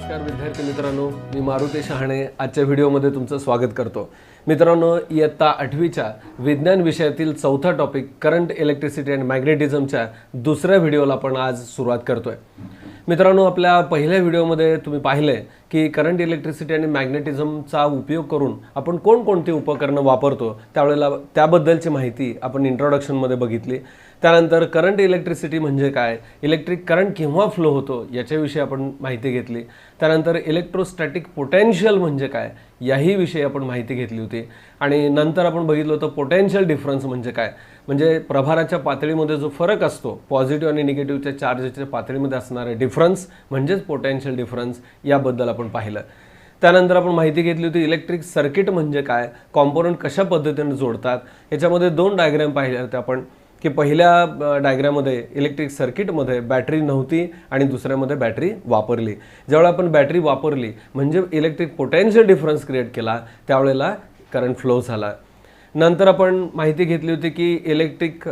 नमस्कार विद्यार्थी मित्रांनो, मी मारुती शहाणे आजच्या व्हिडिओमध्ये तुमचं स्वागत करतो. मित्रांनो, इयत्ता 8वीच्या विज्ञान विषयातील चौथा टॉपिक करंट, इलेक्ट्रिसिटी अँड मॅग्नेटिझमच्या दुसऱ्या व्हिडिओला आपण आज सुरुवात करतोय. मित्रांनो, आपल्या पहिल्या व्हिडिओमध्ये तुम्ही पाहिले की करंट, इलेक्ट्रिसिटी आणि मॅग्नेटिझमचा उपयोग करून आपण कोणकोणती उपकरणं वापरतो त्यावेळेला त्याबद्दलची माहिती आपण इंट्रोडक्शनमध्ये बघितली. त्यानंतर करंट, इलेक्ट्रिसिटी म्हणजे काय, इलेक्ट्रिक करंट केव्हा फ्लो होतो याच्याविषयी आपण माहिती घेतली. त्यानंतर इलेक्ट्रोस्टॅटिक पोटेन्शियल म्हणजे काय याही विषयी आपण माहिती घेतली होती. आणि नंतर आपण बघितलं होतं पोटेन्शियल डिफरन्स म्हणजे काय, म्हणजे प्रभाराच्या पातळीमध्ये जो फरक असतो, पॉझिटिव्ह आणि निगेटिव्हच्या चार्जच्या पातळीमध्ये असणारे डिफरन्स म्हणजेच पोटेन्शियल डिफरन्स, याबद्दल आपण पाहिलं. त्यानंतर आपण माहिती घेतली होती इलेक्ट्रिक सर्किट म्हणजे काय, कॉम्पोनंट कशा पद्धतीने जोडतात. याच्यामध्ये दोन डायग्राम पाहिले होते आपण की पहिल्या डायग्राममध्ये इलेक्ट्रिक सर्किटमध्ये बॅटरी नव्हती आणि दुसऱ्यामध्ये बॅटरी वापरली. ज्यावेळेला आपण बॅटरी वापरली म्हणजे इलेक्ट्रिक पोटेन्शियल डिफरन्स क्रिएट केला, त्यावेळेला करंट फ्लो झाला. नंतर आपण माहिती घेतली होती की इलेक्ट्रिक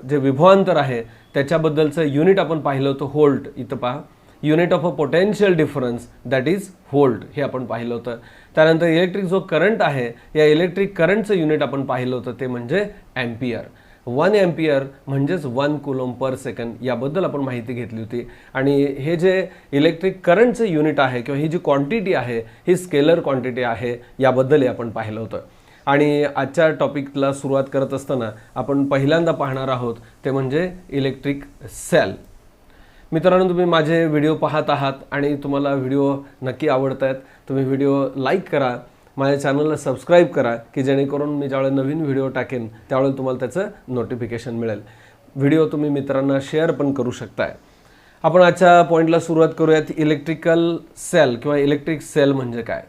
जे विभवांतर आहे त्याच्याबद्दलचं युनिट आपण पाहिलं होतं व्होल्ट. इथं पहा, unit of a potential difference that is volt, हे आपण पाहिलं होतं. त्यानंतर इलेक्ट्रिक जो करंट आहे या इलेक्ट्रिक करंटचं युनिट आपण पाहिलं होतं ते म्हणजे ॲम्पियर. 1 एम्पियर म्हणजेच 1 कुलॉम पर सेकंड, याबद्दल आपण माहिती घेतली होती. आणि हे जे इलेक्ट्रिक करंटचं युनिट आहे किंवा ही जी क्वांटिटी आहे ही स्केलर क्वांटिटी आहे, याबद्दलही आपण पाहिलं होतं. आणि आजच्या टॉपिकला सुरुवात करत असताना आपण पहिल्यांदा पाहणार आहोत ते म्हणजे इलेक्ट्रिक सेल. मित्रांनो, तुम्ही माझे व्हिडिओ पाहत आहात आणि तुम्हाला व्हिडिओ नक्की आवडत आहेत. तुम्ही व्हिडिओ लाईक करा, माझ्या चॅनलला सबस्क्राईब करा की जेणेकरून मी ज्यावेळेला नवीन व्हिडिओ टाकेन त्यावेळेला तुम्हाला त्याचं नोटिफिकेशन मिळेल. व्हिडिओ तुम्ही मित्रांना शेअर पण करू शकताय. आपण आजच्या पॉईंटला सुरुवात करूयात. इलेक्ट्रिकल सेल किंवा इलेक्ट्रिक सेल म्हणजे काय.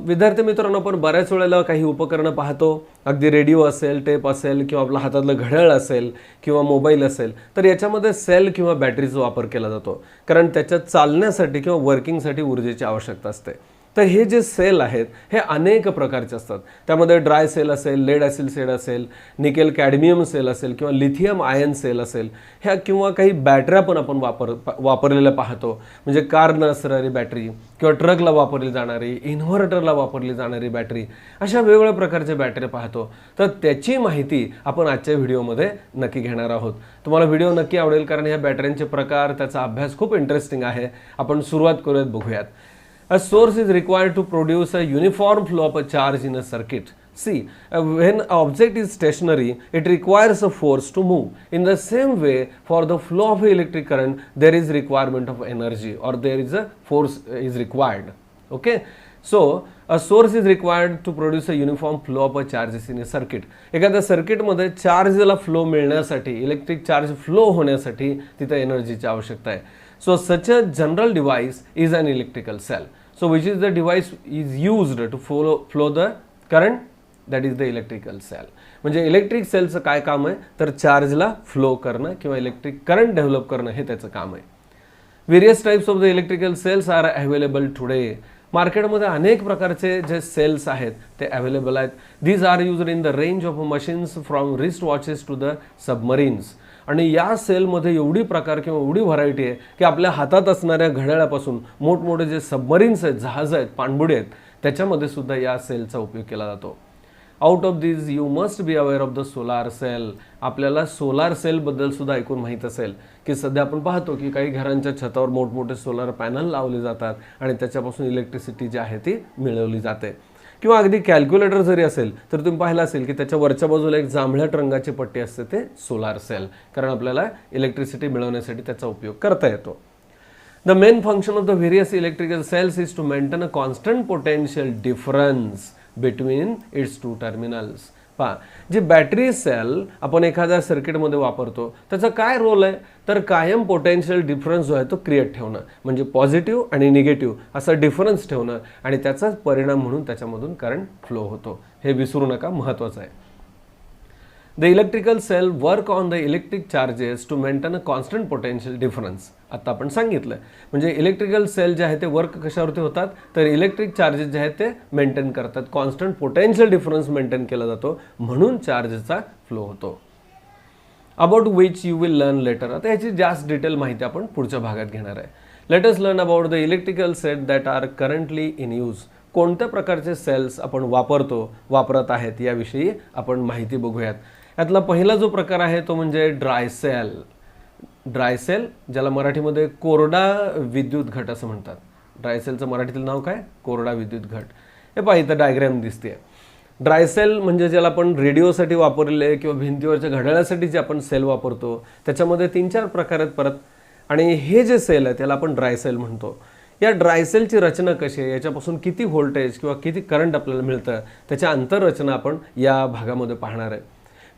विद्यार्थी मित्रांनो, आपण बऱ्याच वेळेला काही उपकरणं पाहतो, अगदी रेडिओ असेल, टेप असेल किंवा आपलं हातातलं घड्याळ असेल किंवा मोबाईल असेल, तर याच्यामध्ये सेल किंवा बॅटरीचा वापर केला जातो, कारण त्याच्यात चालण्यासाठी किंवा वर्किंगसाठी ऊर्जेची आवश्यकता असते. तर हे जे सेल आहेत हे अनेक प्रकारचे असतात. त्यामध्ये ड्राय सेल असेल, लेड ॲसिड सेल असेल, निकेल कॅडमियम सेल असेल किंवा लिथियम आयन सेल असेल, ह्या किंवा काही बॅटऱ्या पण आपण वापरलेल्या पाहतो. म्हणजे कारनं असणारी बॅटरी किंवा ट्रकला वापरली जाणारी, इन्व्हर्टरला वापरली जाणारी बॅटरी, अशा वेगवेगळ्या प्रकारच्या बॅटऱ्या पाहतो. तर त्याची माहिती आपण आजच्या व्हिडिओमध्ये नक्की घेणार आहोत. तुम्हाला व्हिडिओ नक्की आवडेल कारण ह्या बॅटऱ्यांचे प्रकार, त्याचा अभ्यास खूप इंटरेस्टिंग आहे. आपण सुरुवात करूयात, बघूयात. A source is required to produce a uniform flow of a charge in a circuit. See, when an object is stationary, it requires a force to move. In the same way, for the flow of electric current, there is requirement of energy, or there is a force is required. Okay? So, a source is required to produce a uniform flow of a charges in a circuit. एखाद्या सर्किटमध्ये चार्जला flow मिळण्यासाठी, electric charge flow होण्यासाठी तिथे एनर्जीची आवश्यकता आहे. So such a general device is an electrical cell. So which is the device is used to flow the current? That is the electrical cell. म्हणजे electric सेलचं काय काम आहे तर चार्जला फ्लो करणं किंवा इलेक्ट्रिक करंट डेव्हलप करणं हे त्याचं काम आहे. Various types of the electrical cells are available today. मार्केटमध्ये अनेक प्रकारचे जे सेल्स आहेत ते अवेलेबल आहेत. These are used in the range of machines from wrist watches to the submarines. आणि या सेलमध्ये एवढी प्रकार किंवा एवढी व्हरायटी आहे की आपल्या हातात असणाऱ्या घड्याळापासून मोठमोठे जे सबमरीन्स आहेत, जहाज आहेत, पाणबुडी आहेत, त्याच्यामध्ये सुद्धा या सेलचा उपयोग केला जातो. Out of this you must be aware of the solar cell. आपल्याला सोलार सेलबद्दल सुद्धा ऐकून माहीत असेल की सध्या आपण पाहतो की काही घरांच्या छतावर मोठमोठे सोलार पॅनल लावले जातात आणि त्याच्यापासून इलेक्ट्रिसिटी जी आहे ती मिळवली जाते. किंवा अगदी कॅल्क्युलेटर जरी असेल तर तुम्ही पाहिलं असेल की त्याच्या वरच्या बाजूला एक जांभळ्या रंगाची पट्टी असते, ते सोलार सेल, कारण आपल्याला इलेक्ट्रिसिटी मिळवण्यासाठी त्याचा उपयोग करता येतो. The main function of the various electrical cells is to maintain a constant potential difference between its two terminals. पहा, जी बॅटरी सेल आपण एखाद्या सर्किटमध्ये वापरतो त्याचा काय रोल आहे तर कायम पोटेन्शियल डिफरन्स जो आहे तो क्रिएट ठेवणं, म्हणजे पॉझिटिव्ह आणि निगेटिव्ह असा डिफरन्स ठेवणं आणि त्याचाच परिणाम म्हणून त्याच्यामधून करंट फ्लो होतो. हे विसरू नका, महत्त्वाचं आहे. The electrical cell work on the electric charges to maintain a constant potential difference. आता आपण सांगितलं म्हणजे इलेक्ट्रिकल सेल जे आहे ते वर्क कशावरती होतात तर इलेक्ट्रिक चार्जेस जे आहेत ते मेंटेन करतात, कॉन्स्टंट पोटेन्शियल डिफरन्स मेंटेन केला जातो, म्हणून चार्जचा फ्लो होतो. About which you will learn later. आता याची जास्त डिटेल माहिती आपण पुढच्या भागात घेणार आहे. Let us learn about the electrical set that are currently in use. कोणत्या प्रकारचे सेल्स आपण वापरत आहेत याविषयी आपण माहिती बघूयात. यातला पहिला जो प्रकार आहे तो म्हणजे ड्राय सेल. ड्राय सेल ज्याला मराठीमध्ये कोरडा विद्युत घट असं म्हणतात. ड्राय सेलचं मराठीतील नाव काय? कोरडा विद्युत घट. हे पहा इथं डायग्रॅम दिसते. ड्राय सेल म्हणजे ज्याला आपण रेडिओसाठी वापरले किंवा भिंतीवरच्या घड्याळासाठी जे आपण सेल वापरतो त्याच्यामध्ये 3-4 प्रकार आहेत परत. आणि हे जे सेल आहे त्याला आपण ड्राय सेल म्हणतो. या ड्राय सेलची रचना कशी आहे, याच्यापासून किती व्होल्टेज किंवा किती करंट आपल्याला मिळतं त्याच्या आंतररचना आपण या भागामध्ये पाहणार आहे.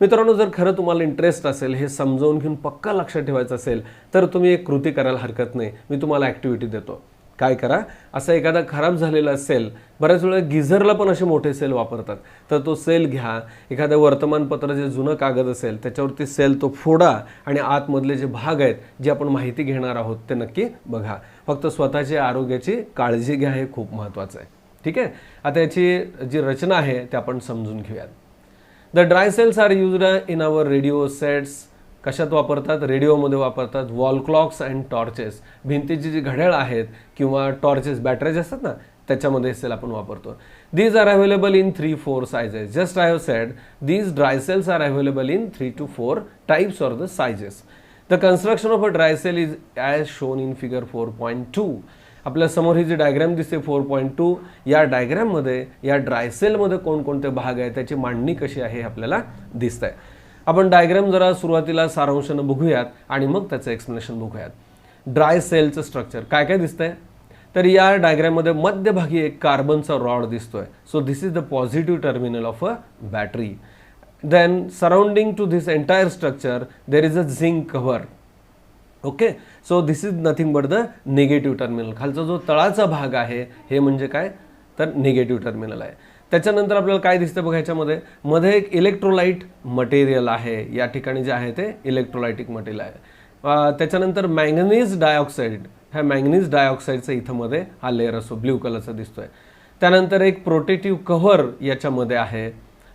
मित्रांनो, जर खरं तुम्हाला इंटरेस्ट असेल, हे समजावून घेऊन पक्का लक्षात ठेवायचं असेल तर तुम्ही एक कृती करायला हरकत नाही. मी तुम्हाला ॲक्टिव्हिटी देतो. काय करा, असा एखादा खराब झालेला सेल, बऱ्याच वेळा गिझरला पण असे मोठे सेल वापरतात, तर तो सेल घ्या. एखाद्या वर्तमानपत्र जे जुनं कागद असेल त्याच्यावरती सेल तो फोडा आणि आतमधले जे भाग आहेत जे आपण माहिती घेणार आहोत ते नक्की बघा. फक्त स्वतःच्या आरोग्याची काळजी घ्या, हे खूप महत्त्वाचं आहे. ठीक आहे. आता याची जी रचना आहे ते आपण समजून घेऊयात. The dry cells are used in our radio sets. कशात वापरतात? रेडिओमध्ये वापरतात. Wall clocks and torches. भिंतीची जी घड्याळ आहेत किंवा टॉर्चेस, बॅटरीज असतात ना, त्याच्यामध्ये सेल आपण वापरतो. These are available in 3-4 sizes. Just I have said these dry cells are available in 3 to 4 types or the sizes. The construction of a dry cell is as shown in figure 4.2. आपल्या समोर ही जी diagram दिसते 4.2, या डायग्रॅममध्ये या dry सेलमध्ये कोणकोणते भाग आहेत त्याची मांडणी कशी आहे हे आपल्याला दिसतंय. आपण डायग्रॅम जरा सुरुवातीला सारांशानं बघूयात आणि मग त्याचं एक्सप्लेनेशन बघूयात. ड्राय सेलचं स्ट्रक्चर काय काय दिसतंय? तर या डायग्रॅममध्ये मध्यभागी एक कार्बनचा रॉड दिसतोय. So this is the positive terminal of a battery. Then surrounding to this entire structure there is a zinc cover. Okay, so this is nothing but the negative terminal. खालचा जो तळाचा भाग आहे हे म्हणजे काय? तर निगेटिव्ह टर्मिनल आहे. त्याच्यानंतर आपल्याला काय दिसतं बघा, ह्याच्यामध्ये मध्ये एक इलेक्ट्रोलाइट मटेरियल आहे. या ठिकाणी जे आहे ते इलेक्ट्रोलायटिक मटेरियल आहे. त्याच्यानंतर मॅंगनीज डायऑक्साईड. ह्या मॅंगनीज डायऑक्साईडचा इथं मध्ये हा लेअर असतो, ब्ल्यू कलरचा दिसतोय. त्यानंतर एक प्रोटेक्टिव्ह कव्हर याच्यामध्ये आहे.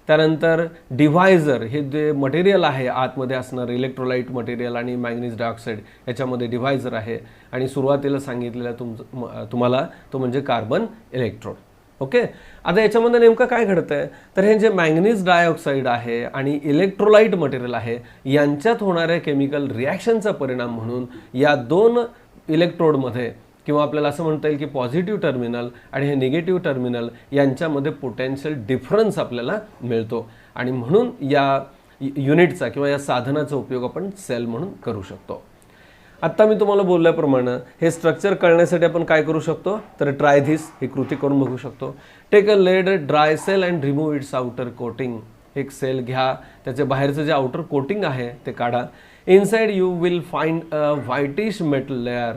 त्यानंतर डिव्हायझर, हे जे मटेरियल आहे आतमध्ये असणार इलेक्ट्रोलाइट मटेरियल आणि मॅंगनीज डायऑक्साईड, याच्यामध्ये डिव्हायझर आहे. आणि सुरुवातीला सांगितलेलं तुम्हाला तो म्हणजे कार्बन इलेक्ट्रोड. ओके, आता याच्यामध्ये नेमकं काय घडतंय तर हे जे मॅंगनीज डायऑक्साईड आहे आणि इलेक्ट्रोलाइट मटेरियल आहे यांच्यात होणाऱ्या केमिकल रिॲक्शनचा परिणाम म्हणून या 2 इलेक्ट्रोडमध्ये किंवा आपल्याला असं म्हणता येईल की पॉझिटिव्ह टर्मिनल आणि हे निगेटिव्ह टर्मिनल यांच्यामध्ये पोटेन्शियल डिफरन्स आपल्याला मिळतो. आणि म्हणून या युनिटचा किंवा या साधनाचा उपयोग आपण सेल म्हणून करू शकतो. आत्ता मी तुम्हाला बोलल्याप्रमाणे हे स्ट्रक्चर कळण्यासाठी आपण काय करू शकतो तर ट्राय धिस, ही कृती करून बघू शकतो. Take a lead dry cell and remove its outer coating. एक सेल घ्या, त्याचे बाहेरचं जे आउटर कोटिंग आहे ते काढा. Inside you will find a whitish metal layer.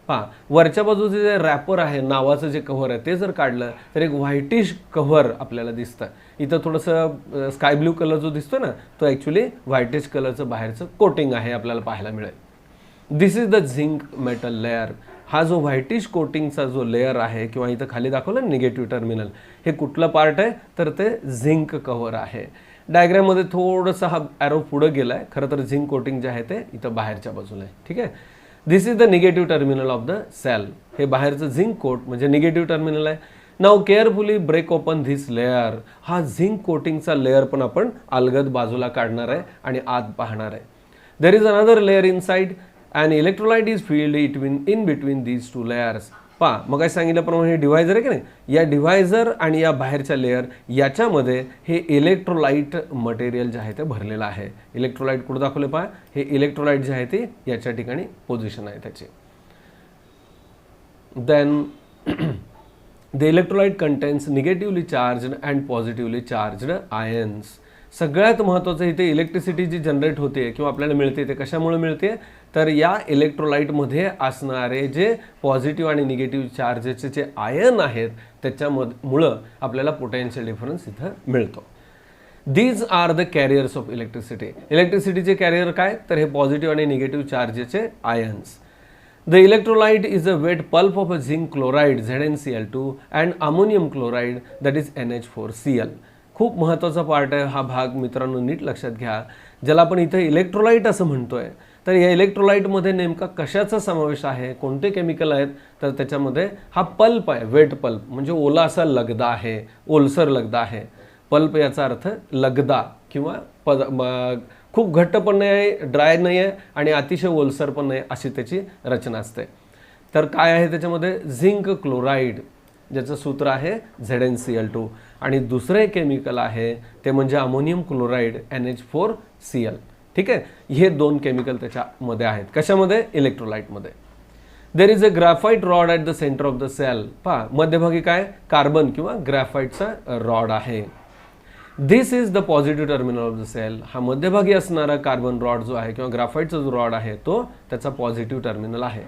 पहा, वरच्या बाजूचे जे रॅपर आहे, नावाचं जे कव्हर आहे ते जर काढलं तर एक व्हाईटिश कव्हर आपल्याला दिसतं. इथं थोडंसं स्काय ब्ल्यू कलर जो दिसतो ना, तो ॲक्च्युली व्हाईटिश कलरचं बाहेरचं कोटिंग आहे आपल्याला पाहायला मिळेल. This is the zinc metal layer. हा जो व्हाईटिश कोटिंगचा जो लेअर आहे किंवा इथं खाली दाखवलं निगेटिव्ह टर्मिनल, हे कुठलं पार्ट आहे तर ते झिंक कव्हर आहे. डायग्रॅममध्ये थोडंसं हा ॲरो पुढं गेला आहे. खरं तर झिंक कोटिंग जे आहे ते इथं बाहेरच्या बाजूला आहे. ठीक आहे. This is the negative terminal of the cell. हे बाहेरचं झिंक कोट म्हणजे निगेटिव्ह टर्मिनल आहे. Now carefully break open this layer. हा झिंक कोटिंगचा लेअर पण आपण अलगद बाजूला काढणार आहे आणि आत पाहणार आहे. There is another layer inside and electrolyte is field in between these 2 layers. पहा, मग काय सांगितल्याप्रमाणे हे डिव्हायझर आहे की नाही, या डिव्हायझर आणि या बाहेरच्या लेअर याच्यामध्ये हे इलेक्ट्रोलाइट मटेरियल जे आहे ते भरलेलं आहे. इलेक्ट्रोलाइट कुठं दाखवले पहा, हे इलेक्ट्रोलाइट जे आहे ते याच्या ठिकाणी पोझिशन आहे त्याची. Then the electrolyte contains negatively charged and positively charged ions. सगळ्यात महत्त्वाचं इथे इलेक्ट्रिसिटी जी जनरेट होते किंवा आपल्याला मिळते ते कशामुळे मिळते तर या इलेक्ट्रोलाइटमध्ये असणारे जे पॉझिटिव्ह आणि निगेटिव्ह चार्जेसचे जे आयन आहेत त्याच्यामुळं आपल्याला पोटेन्शियल डिफरन्स इथं मिळतो. These are the carriers of electricity. इलेक्ट्रिसिटीचे कॅरियर काय तर हे पॉझिटिव्ह आणि निगेटिव्ह चार्जेसचे ions. The electrolyte is a wet pulp of a zinc chloride ZnCl2 and ammonium chloride that is NH4Cl. खूप महत्त्वाचा पार्ट आहे हा भाग मित्रांनो, नीट लक्षात घ्या. ज्याला आपण इथे इलेक्ट्रोलाइट असं म्हणतोय तर या इलेक्ट्रोलाइटमध्ये नेमका कशाचा समावेश आहे, कोणते केमिकल आहेत, तर त्याच्यामध्ये हा पल्प आहे, वेट पल्प, म्हणजे ओला असा लगदा आहे, ओलसर लगदा आहे. पल्प याचा अर्थ लगदा किंवा खूप घट्ट पण नाही आहे, ड्राय नाही आहे आणि अतिशय ओलसर पण नाही, अशी त्याची रचना असते. तर काय आहे त्याच्यामध्ये, झिंक क्लोराईड, ज्याचं सूत्र आहे ZnCl2, आणि दुसरे केमिकल आहे ते म्हणजे अमोनियम क्लोराईड NH4Cl. ठीक आहे, हे दोन केमिकल त्याच्यामध्ये आहेत. कशामध्ये, इलेक्ट्रोलाइटमध्ये. There is a graphite rod at the centre of the cell. पहा मध्यभागी काय, कार्बन किंवा ग्राफाइटचा रॉड आहे. This is the positive terminal of the cell. हा मध्यभागी असणारा कार्बन रॉड जो आहे किंवा ग्राफाइटचा जो रॉड आहे तो त्याचा पॉझिटिव्ह टर्मिनल आहे.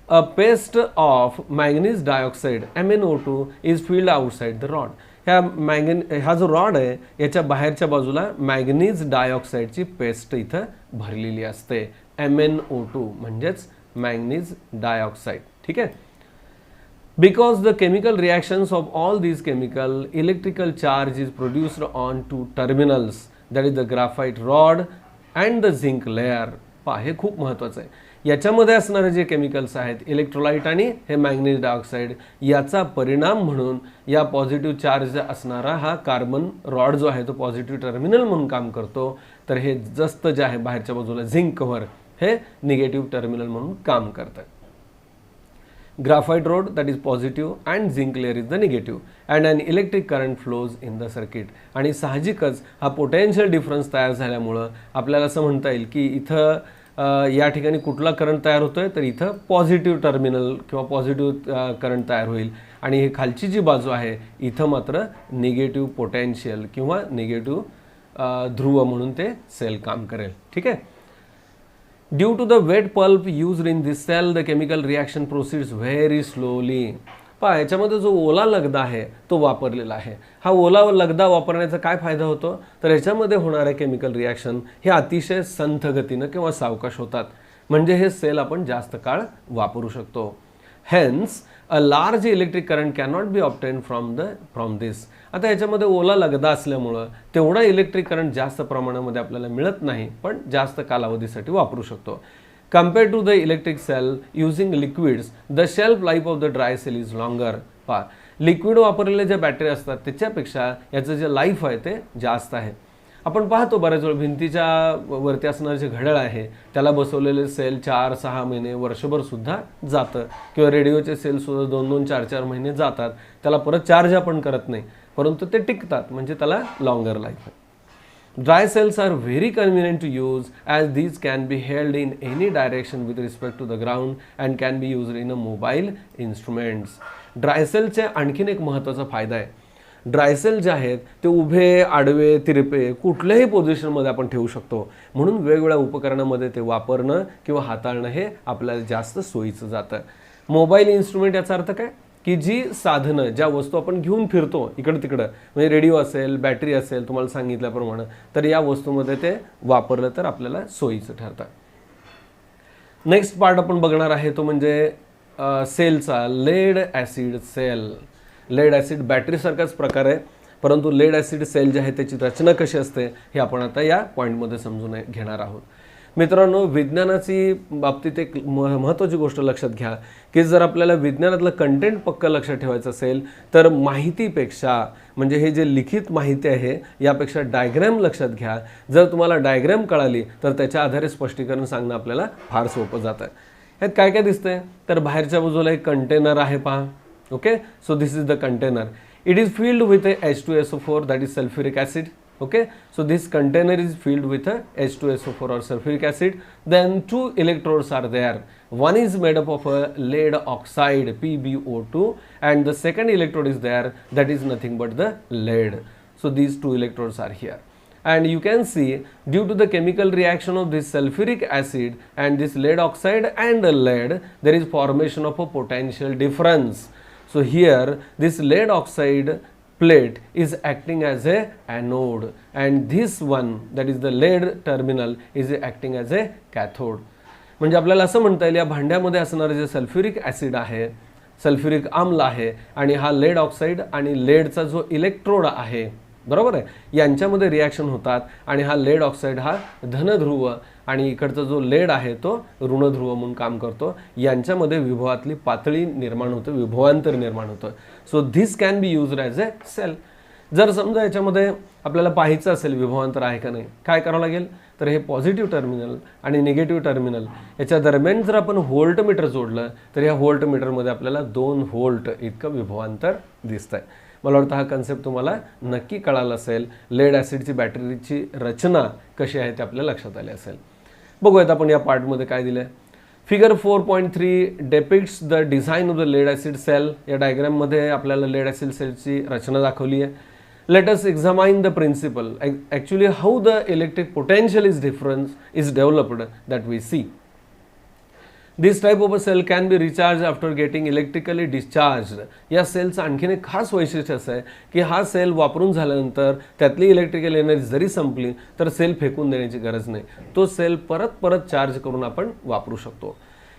A paste of manganese dioxide MnO2 is filled outside the rod. हा जो रॉड आहे याच्या बाहेरच्या बाजूला मॅंगनीज डायऑक्साईडची पेस्ट इथं भरलेली असते. MnO2 म्हणजेच मॅंगनीज डायऑक्साईड. ठीक आहे. Because the chemical reactions of all these chemical, electrical charge is produced on two terminals, that is the graphite rod and the zinc layer. पहा हे खूप महत्त्वाचं आहे. याच्यामध्ये असणारे जे केमिकल्स आहेत इलेक्ट्रोलाइट आणि हे मॅंगनीज डायऑक्साईड, याचा परिणाम म्हणून या पॉझिटिव्ह चार्ज असणारा हा कार्बन रॉड जो आहे तो पॉझिटिव्ह टर्मिनल म्हणून काम करतो. तर हे जस्त जे आहे बाहेरच्या बाजूला झिंकवर हे निगेटिव्ह टर्मिनल म्हणून काम करतं. Graphite rod that is positive and zinc layer is the negative, and an electric current flows in the circuit. आणि साहजिकच हा पोटेन्शियल डिफरन्स तयार झाल्यामुळं आपल्याला असं म्हणता येईल की इथं या ठिकाणी कुठला करंट तयार होतोय, तर इथं पॉझिटिव्ह टर्मिनल किंवा पॉझिटिव्ह करंट तयार होईल, आणि ही खालची जी बाजू आहे इथं मात्र निगेटिव्ह पोटेन्शियल किंवा निगेटिव्ह ध्रुव म्हणून ते सेल काम करेल. ठीक आहे. Due to the wet pulp used in this cell, the chemical reaction proceeds very slowly. पहा याच्यामध्ये जो ओला लगदा आहे तो वापरलेला आहे. हा ओला लगदा वापरण्याचा काय फायदा होतो, तर याच्यामध्ये होणारे केमिकल रिॲक्शन हे अतिशय संथ गतीनं किंवा सावकाश होतात, म्हणजे हे सेल आपण जास्त काळ वापरू शकतो. Hence, a large electric current cannot be obtained from this. आता याच्यामध्ये ओला लगदा असल्यामुळं तेवढा इलेक्ट्रिक करंट जास्त प्रमाणामध्ये आपल्याला मिळत नाही, पण जास्त कालावधीसाठी वापरू शकतो. Compared to the electric cell using liquids, the shelf life of the dry cell is longer. पहा लिक्विड वापरलेल्या ज्या बॅटरी असतात त्याच्यापेक्षा याचं जे लाईफ आहे ते जास्त आहे. आपण पाहतो बऱ्याच वेळ भिंतीच्या वरती असणारं जे घड्याळ आहे त्याला बसवलेले सेल 4-6 महिने वर्षभर सुद्धा जातं, किंवा रेडिओचे सेल सुद्धा 2-2, 4-4 महिने जातात. त्याला परत चार्ज आपण करत नाही, परंतु ते टिकतात, म्हणजे त्याला लॉंगर लाईफ आहे. Dry cells are very convenient to use as these can be held in any direction with respect to the ground and can be used in a mobile instruments. Dry सेलचे आणखीन एक महत्त्वाचा फायदा आहे. Dry sale जे आहेत ते उभे, आडवे, तिरपे कुठल्याही पोझिशनमध्ये आपण ठेवू शकतो, म्हणून वेगवेगळ्या उपकरणामध्ये ते वापरणं किंवा हाताळणं हे आपल्याला जास्त सोयीचं जातं. मोबाईल इन्स्ट्रुमेंट याचा अर्थ काय की जी साधनं, ज्या वस्तू आपण घेऊन फिरतो इकडं तिकडं, म्हणजे रेडिओ असेल, बॅटरी असेल, तुम्हाला सांगितल्याप्रमाणे, तर या वस्तूमध्ये ते वापरलं तर आपल्याला सोयीचं ठरतं. नेक्स्ट पार्ट आपण बघणार आहे तो म्हणजे सेलचा lead acid cell. Lead acid बॅटरीसारखाच प्रकार आहे, परंतु लेड ॲसिड सेल जे आहे त्याची रचना कशी असते हे आपण आता या पॉईंटमध्ये समजून घेणार आहोत. मित्रांनो, विज्ञानाची बाबतीत एक महत्त्वाची गोष्ट लक्षात घ्या की जर आपल्याला विज्ञानातलं कंटेंट पक्का लक्षात ठेवायचं असेल तर माहितीपेक्षा, म्हणजे हे जे लिखित माहिती आहे यापेक्षा डायग्रॅम लक्षात घ्या. जर तुम्हाला डायग्रॅम कळाली तर त्याच्या आधारे स्पष्टीकरण सांगणं आपल्याला फार सोपं जातं. ह्यात काय काय दिसतंय, तर बाहेरच्या बाजूला एक कंटेनर आहे पहा. Okay, so this is the container. It is filled with a H2SO4, that is sulfuric acid. Okay, so this container is filled with a H2SO4 or sulfuric acid. Then two electrodes are there. One is made up of a lead oxide PbO2 and the second electrode is there, that is nothing but the lead. So these two electrodes are here. And you can see due to the chemical reaction of this sulfuric acid and this lead oxide and lead, there is formation of a potential difference. So here this lead oxide plate is acting as a anode and this one, that is the lead terminal, is acting as a cathode. म्हणजे आपल्याला असं म्हणता येईल या भांड्यामध्ये असणारे जे sulphuric acid आहे, सल्फ्युरिक आम्ल आहे, आणि हा लेड ऑक्साईड आणि लेडचा जो इलेक्ट्रोड आहे, बरोबर आहे, यांच्यामध्ये रिॲक्शन होतात आणि हा लेड ऑक्साईड हा धनध्रुव आणि इकडचा जो लेड आहे तो ऋण ध्रुव म्हणून काम करतो. यांच्यामध्ये विभवातली पातळी निर्माण होते, विभवांतर निर्माण होतं. So this can be used as a cell. जर समजा याच्यामध्ये आपल्याला पाहायचं असेल विभवांतर आहे का नाही, काय करावं लागेल, तर हे पॉझिटिव्ह टर्मिनल आणि निगेटिव्ह टर्मिनल याच्या दरम्यान जर आपण व्होल्टमीटर जोडलं तर या व्होल्टमीटरमध्ये आपल्याला 2 व्होल्ट इतकं विभवांतर दिसतंय. मला वाटतं हा कन्सेप्ट तुम्हाला नक्की कळाला असेल. लेड ॲसिडची बॅटरीची रचना कशी आहे ते आपल्या लक्षात आले असेल. बघूयात आपण या पार्टमध्ये काय दिलं आहे. Figure 4.3 depicts the design of the lead acid cell. या डायग्राममध्ये आपल्याला लेड ॲसिड सेलची रचना दाखवली आहे. Let us examine the principle, actually how the electric potential is developed that we see. This type of a cell can be recharged after getting electrically discharged. या सेलचं आणखीन एक खास वैशिष्ट्य असं आहे की हा सेल वापरून झाल्यानंतर त्यातली इलेक्ट्रिकल एनर्जी जरी संपली तर सेल फेकून देण्याची गरज नाही. तो सेल परत चार्ज करून आपण वापरू शकतो.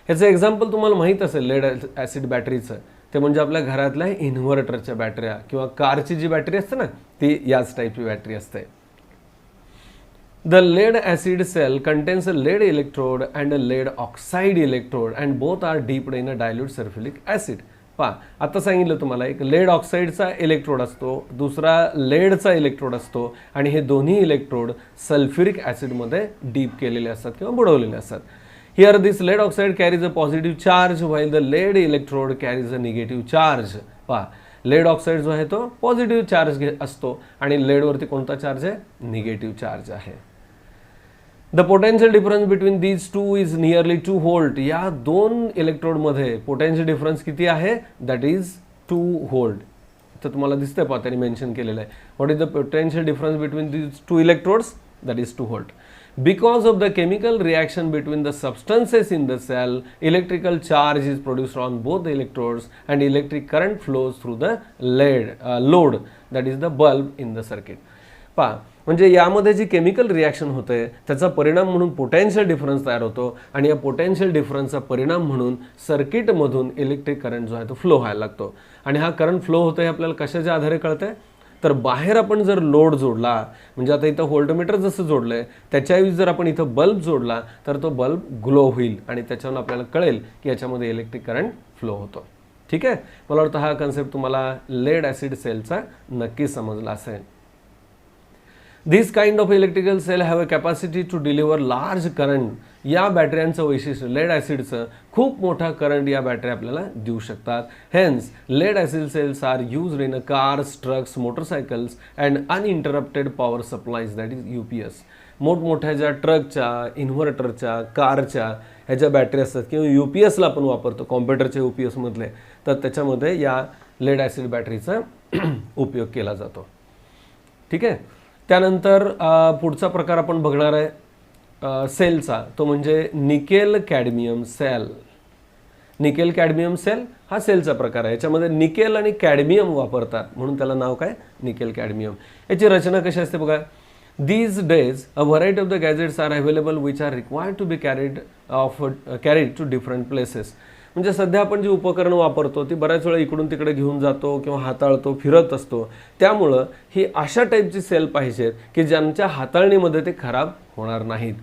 ह्याचं एक्झाम्पल तुम्हाला माहीत असेल लेड ॲसिड बॅटरीचं, ते म्हणजे आपल्या घरातल्या इन्व्हर्टरच्या बॅटऱ्या किंवा कारची जी बॅटरी असते ना ती याच टाईपची बॅटरी असते. The lead acid cell contains a lead electrode and a lead oxide electrode and both are dipped in a dilute sulphuric acid. पहा, आता सांगितलं तुम्हाला, एक लेड ऑक्साईडचा इलेक्ट्रोड असतो, दुसरा लेडचा इलेक्ट्रोड असतो आणि हे दोन्ही इलेक्ट्रोड सल्फ्युरिक ॲसिडमध्ये डीप केलेले असतात किंवा बुडवलेले असतात. Here this lead oxide carries a positive charge while the lead electrode carries a negative charge. पहा, लेड ऑक्साईड जो आहे तो पॉझिटिव्ह चार्ज असतो आणि लेडवरती कोणता चार्ज आहे, निगेटिव्ह चार्ज आहे. The potential difference between these two is nearly 2 volt. या दोन इलेक्ट्रोडमध्ये पोटेन्शियल डिफरन्स किती आहे, दॅट इज 2 व्होल्ट. तर तुम्हाला दिसतंय पहा त्यांनी मेन्शन केलेलं आहे. What is the potential difference between these 2 electrodes, that is 2 volt. Because of the chemical reaction between the substances in the cell, electrical charge is produced on both the electrodes and electric current flows through the load, that is the bulb in the circuit. पहा, म्हणजे यामध्ये जी chemical reaction होते त्याचा परिणाम म्हणून potential difference तयार होतो आणि या पोटेन्शियल डिफरन्सचा परिणाम म्हणून सर्किटमधून इलेक्ट्रिक करंट जो आहे तो फ्लो व्हायला लागतो. आणि हा करंट फ्लो होतो हे आपल्याला कशाच्या आधारे कळतंय, तर बाहेर आपण जर लोड जोडला, म्हणजे आता इथं व्होल्टमीटर जसं जोडलंय त्याच्याऐवजी जर आपण इथं बल्ब जोडला तर तो बल्ब ग्लो होईल आणि त्याच्यावरून आपल्याला कळेल की याच्यामध्ये इलेक्ट्रिक करंट फ्लो होतो. ठीक आहे, मला वाटतं हा कन्सेप्ट तुम्हाला लेड ॲसिड सेलचा नक्की समजला असेल. This kind of electrical cell have a capacity to deliver large current. या बॅटऱ्यांचं वैशिष्ट्य लेड ॲसिडचं, खूप मोठा करंट या बॅटरी आपल्याला देऊ शकतात. Hence lead acid cells are used in a cars, trucks, motorcycles and uninterrupted power supplies, that is UPS. मोठमोठ्या ज्या ट्रकच्या, इन्व्हर्टरच्या, कारच्या ह्या ज्या बॅटरी असतात किंवा UPSला आपण वापरतो, कॉम्प्युटरच्या UPSमधले, तर त्याच्यामध्ये या लेड ॲसिड बॅटरीचा उपयोग केला जातो. ठीक आहे, त्यानंतर पुढचा प्रकार आपण बघणार आहे सेलचा, तो म्हणजे nickel cadmium cell. Nickel cadmium cell हा सेलचा प्रकार आहे. याच्यामध्ये निकेल आणि कॅडमियम वापरतात म्हणून त्याला नाव काय, निकेल कॅडमियम. याची रचना कशी असते बघा. These days a variety of the gadgets are available which are required to be carried to different places. म्हणजे सध्या आपण जी उपकरणं वापरतो ती बऱ्याच वेळा इकडून तिकडे घेऊन जातो किंवा हाताळतो, फिरत असतो. त्यामुळं ही अशा टाईपची सेल पाहिजेत की ज्यांच्या हाताळणीमध्ये ते खराब होणार नाहीत.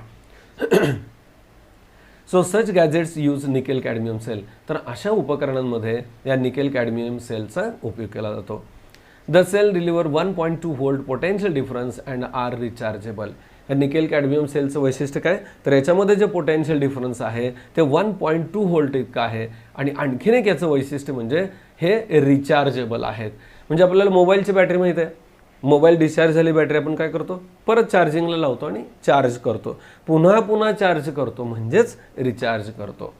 So such gadgets use nickel cadmium cell. तर अशा उपकरणांमध्ये या निकेल कॅडमियम सेलचा उपयोग केला जातो. The cell deliver 1.2 volt potential difference and are rechargeable. या निकेल कॅडमियम सेलचं वैशिष्ट्य काय, तर याच्यामध्ये जे पोटेन्शियल डिफरन्स आहे ते 1.2 व्होल्ट इतकं आहे. आणि आणखीन एक याचं वैशिष्ट्य म्हणजे हे रिचार्जेबल आहेत. म्हणजे आपल्याला मोबाईलची बॅटरी माहीत आहे, मोबाईल डिस्चार्ज झाली बॅटरी आपण काय करतो, परत चार्जिंगला लावतो आणि चार्ज करतो, पुन्हा चार्ज करतो, म्हणजेच रिचार्ज करतो.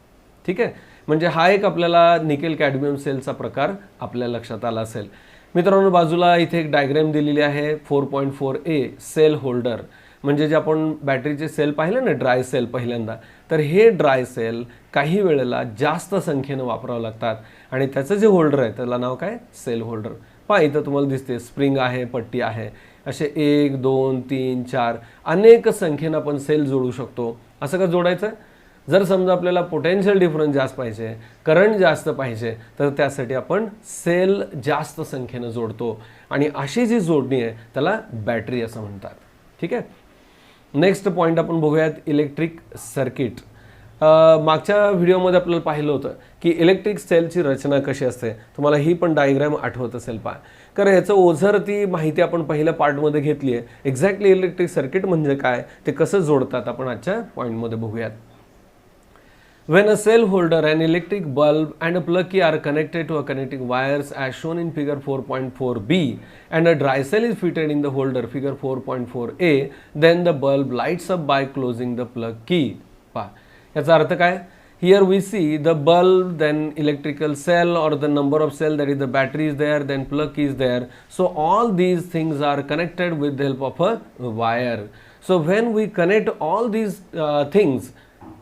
ठीक आहे, म्हणजे हा एक आपल्याला निकेल कॅडमियम सेलचा प्रकार आपल्या लक्षात आला असेल. मित्रांनो, बाजूला इथे एक डायग्राम दिलेली आहे 4.4a सेल होल्डर. म्हणजे जे आपण बॅटरीचे सेल पाहिले ना, ड्राय सेल पहिल्यांदा, तर हे ड्राय सेल काही वेळेला जास्त संख्येनं वापरावं लागतात आणि त्याचं जे होल्डर आहे त्याला नाव काय, सेल होल्डर. पहा इथं तुम्हाला दिसते स्प्रिंग आहे, पट्टी आहे, असे 1 2 3 4 अनेक संख्येनं आपण सेल जोडू शकतो. असं का जोडायचं, जर समजा आपल्याला पोटेन्शियल डिफरन्स जास्त पाहिजे, करंट जास्त पाहिजे, तर त्यासाठी आपण सेल जास्त संख्येनं जोडतो आणि अशी जी जोडणी आहे त्याला बॅटरी असं म्हणतात. ठीक आहे, नेक्स्ट पॉईंट आपण बघूयात इलेक्ट्रिक सर्किट. मागच्या व्हिडिओमध्ये आपल्याला पाहिलं होतं की इलेक्ट्रिक सेलची रचना कशी असते. तुम्हाला ही पण डायग्राम आठवत असेल पहा. कारण ह्याचं ओझर ती माहिती आपण पहिल्या पार्टमध्ये घेतली आहे. एक्झॅक्टली इलेक्ट्रिक सर्किट म्हणजे काय, ते कसं जोडतात आपण आजच्या पॉईंटमध्ये बघूयात. When a cell holder, an electric bulb and a plug key are connected to a connecting wires as shown in figure 4.4b and a dry cell is fitted in the holder figure 4.4a, then the bulb lights up by closing the plug key. पहा याचा अर्थ काय. Here we see the bulb, then electrical cell or the number of cell, that is the battery is there, then plug key is there. So all these things are connected with the help of a wire. So when we connect all these things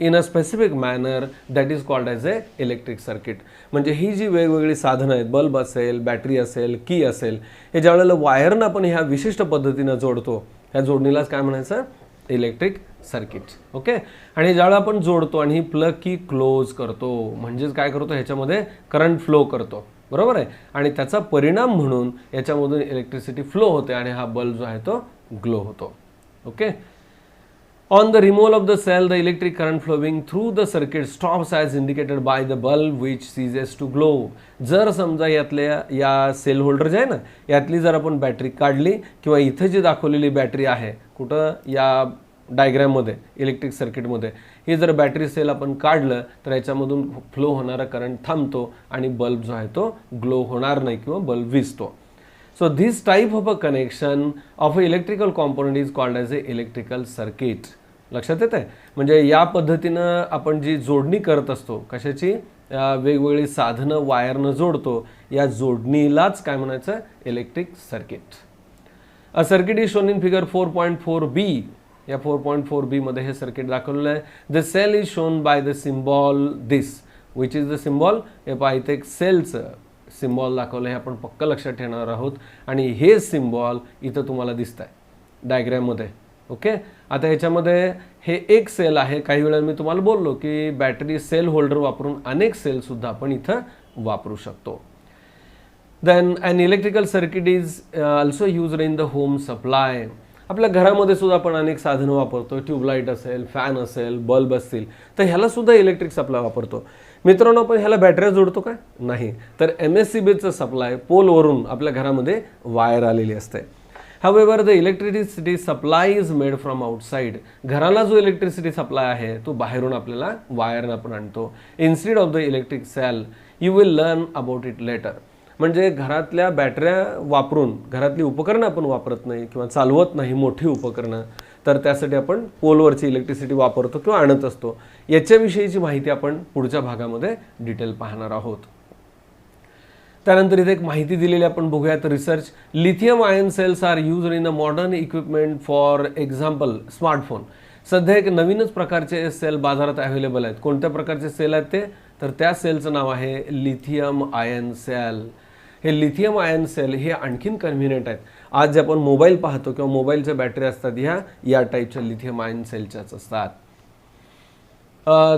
in a specific manner, that is called as a electric circuit. म्हणजे ही जी वेगवेगळी साधनं आहेत, bulb असेल, battery असेल, की असेल, हे ज्यावेळेला वायरनं आपण ह्या विशिष्ट पद्धतीनं जोडतो, ह्या जोडणीलाच काय म्हणायचं, इलेक्ट्रिक सर्किट. ओके. आणि ज्यावेळेला आपण जोडतो आणि ही प्लग की क्लोज करतो, म्हणजेच काय करतो, ह्याच्यामध्ये करंट फ्लो करतो, बरोबर आहे. आणि त्याचा परिणाम म्हणून याच्यामधून इलेक्ट्रिसिटी फ्लो होते आणि हा बल्ब जो आहे तो ग्लो होतो. Okay. On the removal of the cell, the electric current flowing through the circuit stops as indicated by the bulb which ceases to glow. जर समजा यातल्या या सेल होल्डर जे आहे ना, यातली जर आपण बॅटरी काढली किंवा इथे जी दाखवलेली बॅटरी आहे कुठं या डायग्राममध्ये इलेक्ट्रिक सर्किटमध्ये, ही जर बॅटरी सेल आपण काढलं तर याच्यामधून फ्लो होणारा करंट थांबतो आणि बल्ब जो आहे तो ग्लो होणार नाही किंवा bulb विझतो. So this type of a connection of a electrical component is called as a electrical circuit. लक्षात येत आहे. म्हणजे या पद्धतीनं आपण जी जोडणी करत असतो, कशाची, वेगवेगळी साधनं वायरनं जोडतो, या जोडणीलाच काय म्हणायचं, electric circuit. A circuit is shown in figure 4.4b. या 4.4b मध्ये हे सर्किट दाखवलेलं आहे. The cell is shown by the symbol this, which is the symbol. हे पहा इथे एक सेलचं सिम्बॉल दाखवलं, हे आपण पक्का लक्षात ठेवणार आहोत. आणि हे सिम्बॉल इथं तुम्हाला दिसत आहे डायग्राममध्ये. ओके. आता ह्याच्यामध्ये हे एक सेल आहे. काही वेळा मी तुम्हाला बोललो की बॅटरी सेल होल्डर वापरून अनेक सेलसुद्धा आपण इथं वापरू शकतो. Then an electrical circuit is also used in the home supply. आपल्या घरामध्ये सुद्धा आपण अनेक साधनं वापरतो. ट्यूबलाईट असेल, फॅन असेल, बल्ब असतील, तर ह्याला सुद्धा इलेक्ट्रिक सप्लाय वापरतो. मित्रांनो, आपण ह्याला बॅटऱ्या जोडतो का, नाही, तर MSCBचं सप्लाय पोलवरून आपल्या घरामध्ये वायर आलेली असते. However the electricity supply is made from outside. घराला जो इलेक्ट्रिसिटी सप्लाय आहे तो बाहेरून आपल्याला वायरनं आपण आणतो. Instead of the electric cell. You will learn about it later. म्हणजे घरातल्या बॅटऱ्या वापरून घरातली उपकरणं आपण वापरत नाही किंवा चालवत नाही मोठी उपकरणं, तर त्यासाठी आपण पोलवरची इलेक्ट्रिसिटी वापरतो किंवा आणत असतो. याच्याविषयीची माहिती आपण पुढच्या भागामध्ये डिटेल पाहणार आहोत. त्यानंतर इथे एक माहिती दिलेली आपण बघूयात. Research. Lithium ion cells are used in a modern equipment for example smartphone. सध्या एक नवीनच प्रकारचे सेल बाजारात अवेलेबल आहेत. कोणत्या प्रकारचे सेल आहेत ते, तर त्या सेलचं नाव आहे लिथियम आयन सेल. हे लिथियम आयन सेल हे आणखीन कन्व्हिनियंट आहेत. आज जे आपण मोबाईल पाहतो किंवा मोबाईलच्या बॅटरी असतात, ह्या या टाईपच्या लिथियम आयन सेलच्याच असतात.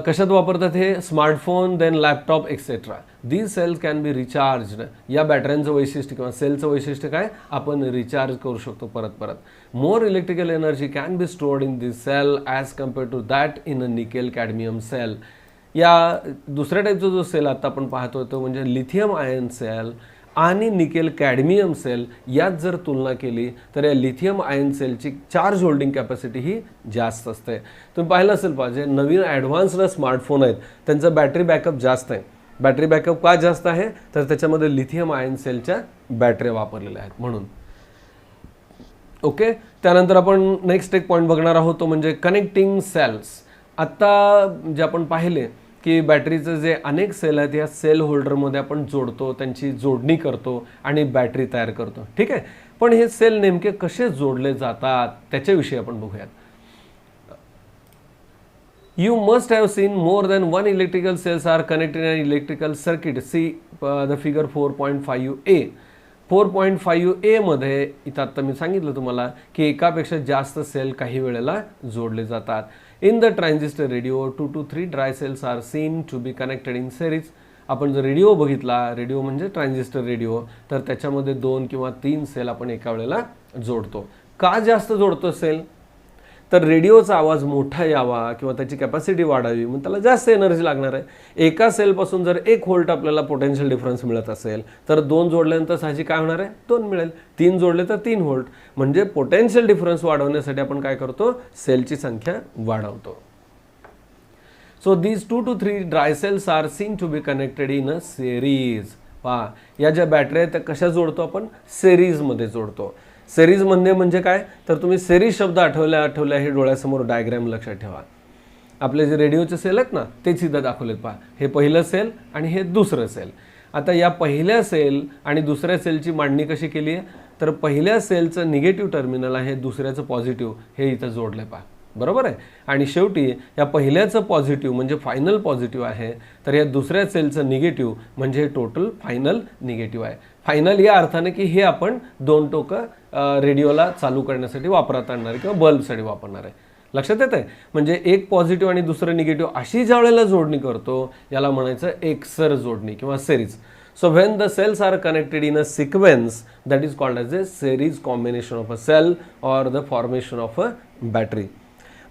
कशात वापरतात हे, smartphone, then laptop etcetera. These cells can be recharged. या बॅटऱ्यांचं वैशिष्ट्य किंवा सेलचं वैशिष्ट्य काय, आपण रिचार्ज करू शकतो परत परत. More electrical energy can be stored in this cell as compared to that in a nickel cadmium cell. या दुसऱ्या टाईपचा जो सेल आता आपण पाहतोय तो म्हणजे लिथियम आयन सेल आणि निकेल कॅडमियम सेल. यात जर तुलना केली तर या लिथियम आयन सेलची चार्ज होल्डिंग कॅपॅसिटी ही जास्त असते. तुम्ही पाहिलं असेल पाहिजे नवीन ॲडव्हान्स्ड स्मार्टफोन आहेत त्यांचा बॅटरी बॅकअप जास्त आहे. बॅटरी बॅकअप का जास्त आहे, तर त्याच्यामध्ये लिथियम आयन सेलच्या बॅटऱ्या वापरलेल्या आहेत म्हणून. ओके. त्यानंतर आपण नेक्स्ट एक पॉईंट बघणार आहोत तो म्हणजे कनेक्टिंग सेल्स. आत्ता जे आपण पाहिले की बॅटरीचं जे अनेक सेल आहेत या सेल होल्डरमध्ये आपण जोडतो, त्यांची जोडणी करतो आणि बॅटरी तयार करतो. ठीक आहे. पण हे सेल नेमके कसे जोडले जातात त्याच्याविषयी आपण बघूयात. You must have seen more than one electrical cells are connected in an electrical circuit. See the figure 4.5a. 4.5a मध्ये इथं आता मी सांगितलं तुम्हाला की एकापेक्षा जास्त सेल काही वेळेला जोडले जातात. In the transistor radio 2 to 3 dry cells are seen to be connected in series. आपण जर रेडिओ बघितला, रेडिओ म्हणजे ट्रान्झिस्टर रेडिओ, तर त्याच्यामध्ये 2 किंवा 3 सेल आपण एका वेळेला जोडतो. का जास्त जोडतो सेल, तर रेडिओचा आवाज मोठा यावा किंवा त्याची कॅपॅसिटी वाढावी मग त्याला जास्त एनर्जी लागणार आहे। एका सेलपासून जर 1 व्होल्ट आपल्याला पोटेन्शियल डिफरन्स मिळत असेल तर 2 जोडल्यानंतर साहजिक काय होणार आहे 2 मिळेल, 3 जोडले तर 3 व्होल्ट। म्हणजे पोटेन्शियल डिफरन्स वाढवण्यासाठी आपण काय करतो सेलची संख्या वाढवतो। So these 2 to 3 dry cells are seen to be connected in a series। पहा या ज्या बॅटरी आहेत त्या कशा जोडतो आपण सेरीजमध्ये जोडतो। सेरीज म्हणजे काय तर तुम्ही सेरीज शब्द आठवल्या हे डोळ्यासमोर डायग्राम लक्षात ठेवा। आपले जे रेडिओचे सेल आहेत ना तेच इथं दाखवलेत पहा, हे पहिलं सेल आणि हे दुसरं सेल। आता या पहिल्या सेल आणि दुसऱ्या सेलची मांडणी कशी केली आहे तर पहिल्या सेलचं निगेटिव्ह टर्मिनल आहे, दुसऱ्याचं पॉझिटिव्ह हे इथं जोडलंय पहा, बरोबर आहे। आणि शेवटी या पहिल्याचं पॉझिटिव्ह म्हणजे फायनल पॉझिटिव्ह आहे तर या दुसऱ्या सेलचं निगेटिव्ह म्हणजे टोटल फायनल निगेटिव्ह आहे। फायनल या अर्थाने की हे आपण 2 टोकं रेडिओला चालू करण्यासाठी वापरात आणणार किंवा बल्बसाठी वापरणार आहे। लक्षात येत आहे म्हणजे एक पॉझिटिव्ह आणि दुसरं निगेटिव्ह अशी ज्या वेळेला जोडणी करतो याला म्हणायचं एकसर जोडणी किंवा series. So when the cells are connected in a sequence that is called as a series combination of a cell or the formation of a battery।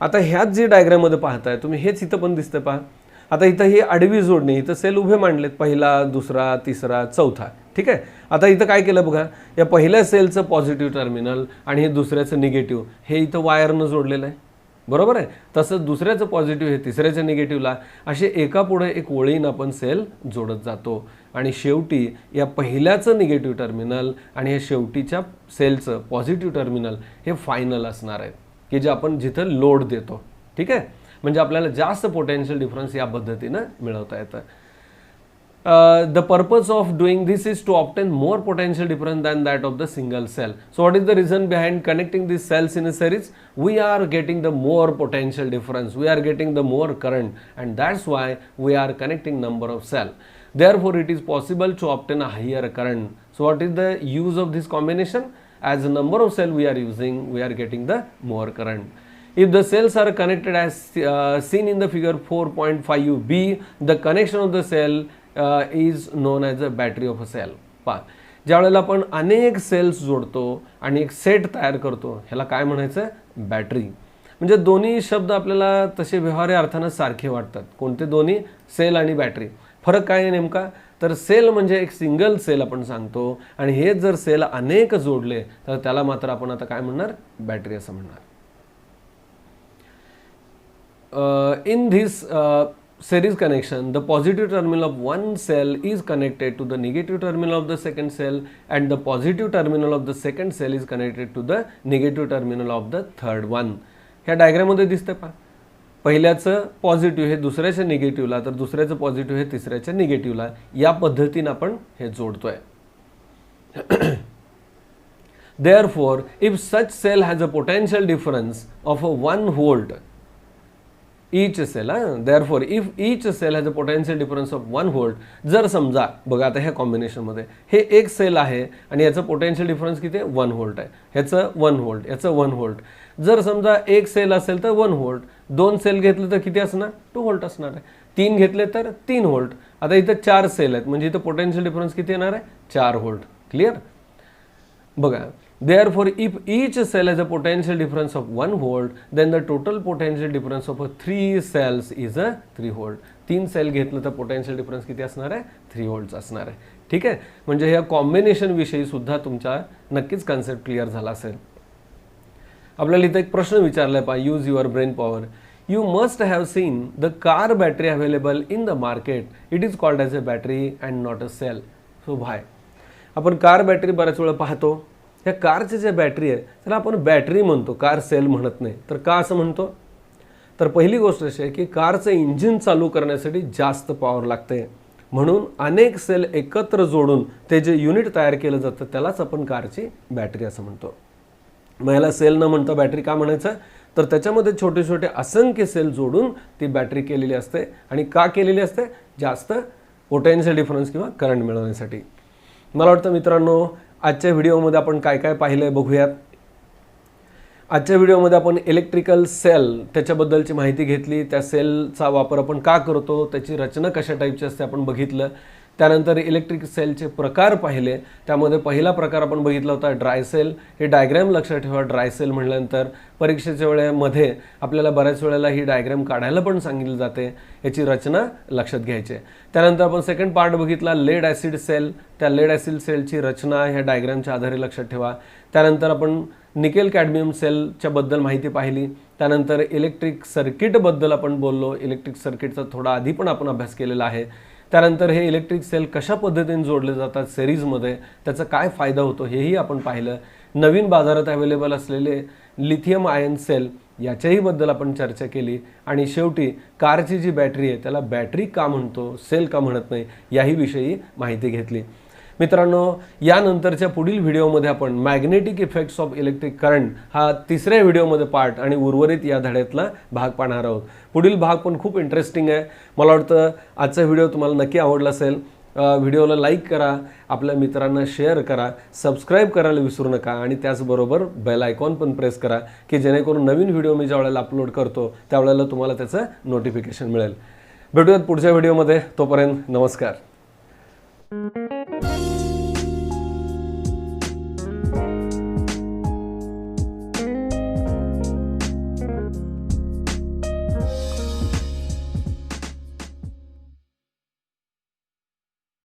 आता ह्याच जे डायग्राम मध्ये पाहताय तुम्ही हेच इथं पण दिसतंय पहा। आता इथं ही आडवी जोडणी, इथं सेल उभे मांडलेत, पहिला दुसरा तिसरा चौथा, ठीक आहे। आता इथं काय केलं बघा, या पहिल्या सेलचं पॉझिटिव्ह टर्मिनल आणि हे दुसऱ्याचं निगेटिव्ह हे इथं वायरनं जोडलेलं आहे, बरोबर आहे। तसंच दुसऱ्याचं पॉझिटिव्ह हे तिसऱ्याच्या निगेटिव्हला असे एकापुढे एक ओळीनं आपण सेल जोडत जातो आणि शेवटी या पहिल्याचं निगेटिव्ह टर्मिनल आणि हे शेवटीच्या सेलचं पॉझिटिव्ह टर्मिनल हे फायनल असणार आहे की जे आपण जिथं लोड देतो, ठीक आहे। म्हणजे आपल्याला जास्त पोटेन्शियल डिफरन्स या पद्धतीनं मिळवता येतं। The purpose of doing this is to obtain more potential difference than that of the single cell. So what is the reason behind connecting these cells in a series? We are getting the more potential difference, we are getting the more current, and that's why we are connecting number of cell. Therefore it is possible to obtain a higher current. So what is the use of this combination? As the number of cell we are using, we are getting the more current. If the cells are connected as seen in the figure 4.5b, the connection of the cell is known as a battery of a cell। पहा ज्या वेळेला आपण अनेक cells जोडतो आणि एक set तयार करतो ह्याला काय म्हणायचं बॅटरी। म्हणजे दोन्ही शब्द आपल्याला तसे व्यवहार्य अर्थानं सारखे वाटतात। कोणते दोन्ही सेल आणि बॅटरी, फरक काय आहे नेमका तर सेल म्हणजे एक सिंगल सेल आपण सांगतो आणि हे जर सेल अनेक जोडले तर त्याला मात्र आपण आता काय म्हणणार बॅटरी असं म्हणणार। In this series connection, the positive terminal of one cell is connected to the negative terminal of the second cell and the positive terminal of the second cell is connected to the negative terminal of the third one। ह्या diagram मध्ये दिसतंय पहा, पहिल्याचं positive हे दुसऱ्याच्या निगेटिव्हला तर दुसऱ्याचं positive हे तिसऱ्याच्या निगेटिव्हला या पद्धतीने आपण हे जोडतोय। Therefore, if such cell has a potential difference of 1 volt each cell, therefore if each cell has a potential difference of 1 volt, जर समजा बघा आता ह्या कॉम्बिनेशन मध्ये हे एक सेल आहे आणि याचं पोटेन्शियल डिफरन्स किती आहे 1 व्होल्ट आहे, ह्याचं 1 व्होल्ट, याचं 1 व्होल्ट। जर समजा एक सेल असेल तर 1 व्होल्ट, 2 सेल घेतले तर किती असणार 2 व्होल्ट असणार आहे, 3 घेतले तर 3 व्होल्ट। आता इथं 4 सेल आहेत म्हणजे इथं पोटेन्शियल डिफरन्स किती येणार आहे 4 व्होल्ट। क्लियर बघा, therefore if each cell has a potential difference of 1 volt then the total potential difference of 3 cells is a 3 volt। 3 sale घेतलं तर पोटेन्शियल डिफरन्स किती असणार आहे 3 व्होल्ट असणार आहे, ठीक आहे। म्हणजे ह्या कॉम्बिनेशन विषयी सुद्धा तुमचा नक्कीच कन्सेप्ट क्लिअर झाला असेल। आपल्याला इथं एक प्रश्न विचारलाय पहा, use your brain power. You must have seen the car battery available in the market. It is called as a battery and not a cell. So why? आपण कार बॅटरी बऱ्याच वेळा पाहतो, या कारच्या ज्या बॅटरी आहे त्याला आपण बॅटरी म्हणतो, कार सेल म्हणत नाही। तर का असं म्हणतो तर पहिली गोष्ट अशी आहे की कारचं इंजिन चालू करण्यासाठी जास्त पॉवर लागते म्हणून अनेक सेल एकत्र जोडून ते जे युनिट तयार केलं जातं त्यालाच आपण कारची बॅटरी असं म्हणतो। मग याला सेल न म्हणता बॅटरी का म्हणायचं तर त्याच्यामध्ये छोटे छोटे असंख्य सेल जोडून ती बॅटरी केलेली असते आणि का केलेली असते जास्त पोटेन्शियल डिफरन्स किंवा करंट मिळवण्यासाठी। मला वाटतं मित्रांनो आजच्या व्हिडिओमध्ये आपण काय काय पाहिलंय बघूयात। आजच्या व्हिडिओमध्ये आपण इलेक्ट्रिकल सेल त्याच्याबद्दलची माहिती घेतली, त्या सेलचा वापर आपण का करतो, त्याची रचना कशा टाईपची असते आपण बघितलं। त्यानंतर इलेक्ट्रिक सेलचे प्रकार पाहिले, त्यामध्ये पहिला प्रकार आपण बघितला होता ड्राय सेल. हे डायग्रॅम लक्षात ठेवा. ड्राय सेल म्हटल्यानंतर परीक्षेच्या वेळेमध्ये आपल्याला बऱ्याच वेळेला ही डायग्रॅम काढायला पण सांगितली जाते, याची रचना लक्षात घ्यायची. त्यानंतर आपण सेकंड पार्ट बघितला लेड ॲसिड सेल. त्या लेड ॲसिड सेलची रचना ह्या डायग्रॅमच्या आधारे लक्षात ठेवा. त्यानंतर आपण निकेल कॅडमियम सेलच्या बद्दल माहिती पाहिली. त्यानंतर इलेक्ट्रिक सर्किटबद्दल आपण बोललो. इलेक्ट्रिक सर्किटचा थोडा आधी पण आपण अभ्यास केलेला आहे. त्यानंतर हे इलेक्ट्रिक सेल कशा पद्धतीने जोडले जातात सिरीजमध्ये, त्याचा काय फायदा होतो हेही आपण पाहिलं. नवीन बाजारात अवेलेबल असलेले लिथियम आयन सेल याच्याही बद्दल आपण चर्चा केली. आणि शेवटी कारची जी बॅटरी आहे त्याला बॅटरी का म्हणतो, सेल का म्हणत नाही, याही विषयी माहिती घेतली. मित्रांनो, यानंतरच्या पुढील व्हिडिओमध्ये आपण magnetic effects of electric current हा तिसऱ्या व्हिडिओमध्ये पार्ट आणि उर्वरित या धड्यातला भाग पाहणार आहोत. पुढील भाग पण खूप इंटरेस्टिंग आहे. मला वाटतं आजचा व्हिडिओ तुम्हाला नक्की आवडला असेल. व्हिडिओला लाईक करा, आपल्या मित्रांना शेअर करा, सबस्क्राईब करायला विसरू नका आणि त्याचबरोबर बेल आयकॉन पण प्रेस करा की जेणेकरून नवीन व्हिडिओ मी ज्या वेळेला अपलोड करतो त्यावेळेला तुम्हाला त्याचं नोटिफिकेशन मिळेल. भेटूयात पुढच्या व्हिडिओमध्ये. तोपर्यंत नमस्कार.